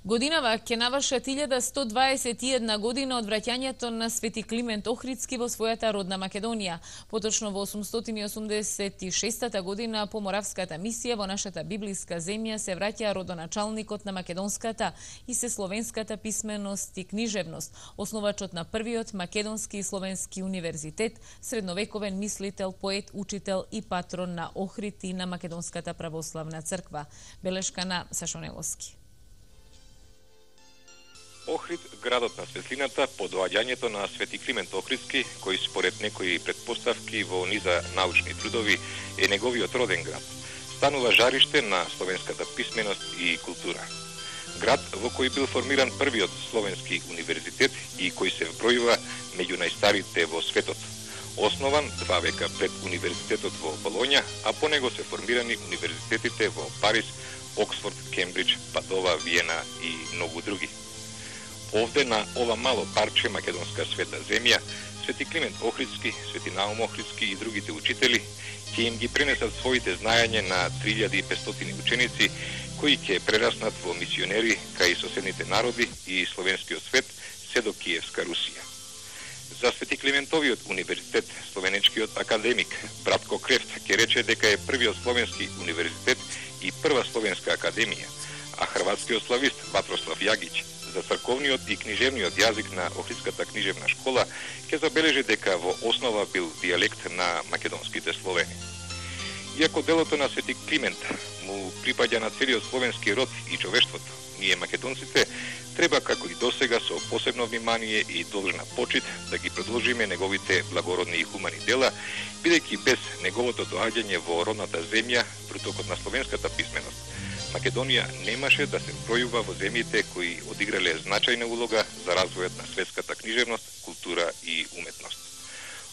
Годинава ќе навршат 1121 година од враќањето на Свети Климент Охридски во својата родна Македонија. Поточно во 886 година по моравската мисија во нашата библиска земја се враќа родоначалникот на македонската и словенската писменост и книжевност, основачот на првиот македонски и словенски универзитет, средновековен мислител, поет, учител и патрон на Охрид и на Македонската православна црква. Белешка на Сашо Невоски. Охрид, градот на светлината, по доаѓањето на Свети Климент Охридски, кој според некои предпоставки во низа научни трудови е неговиот роден град, станува жариште на словенската писменост и култура. Град во кој бил формиран првиот словенски универзитет и кој се вбројува меѓу најстарите во светот. Основан 2 века пред универзитетот во Болоња, а по него се формирани универзитетите во Париз, Оксфорд, Кембридж, Падова, Виена и многу други. Овде на ова мало парче македонска света земја, Свети Климент Охридски, Свети Наум Охридски и другите учители ќе им ги пренесат своите знаење на 3500 ученици кои ќе прераснат во мисионери кај соседните народи и словенскиот свет се до Киевска Русија. За Свети Климентовиот универзитет словенечкиот академик Братко Крефт ќе рече дека е првиот словенски универзитет и прва словенска академија, а хрватскиот славист Ватрослав Јагиќ за црковниот и книжевниот јазик на Охридската книжевна школа ќе забележи дека во основа бил дијалект на македонските словени. Иако делото на Свети Климент му припаѓа на целиот словенски род и човештвото, ние македонците треба како и досега со посебно внимание и должна почит да ги продолжиме неговите благородни и хумани дела, бидејќи без неговото доаѓање во родната земја, протокот на словенската писменост, Македонија немаше да се вбројува во земјите кои одиграле значајна улога за развојот на светската книжевност, култура и уметност.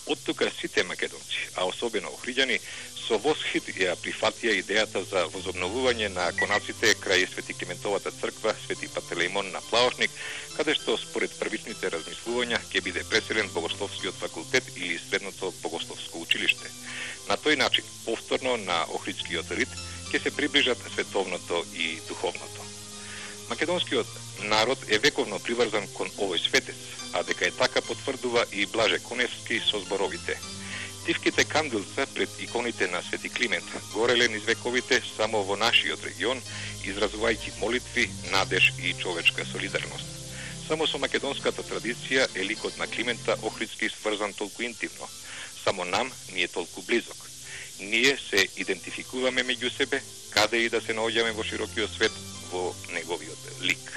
Од тука сите македонци, а особено охриѓани, со восхит ја прифатија идејата за возобновување на конаците крај Свети Климентовата црква Свети Пантелеимон на Плаошник, каде што според првичните размислувања ќе биде преселен Богословскиот факултет или средното Богословско училиште. На тој начин, повторно на Охридскиот рит, ќе се приближат световното и духовното. Македонскиот народ е вековно приврзан кон овој светец, а дека е така потврдува и Блаже Коневски со зборовите. Тивките кандилца пред иконите на Свети Климент гореле низ вековите само во нашиот регион, изразувајќи молитви, надеж и човечка солидарност. Само со македонската традиција е ликот на Климента Охридски сврзан толку интимно. Само нам ни е толку близок. Ние се идентификуваме меѓу себе, каде и да се наоѓаме во широкиот свет во неговиот лик.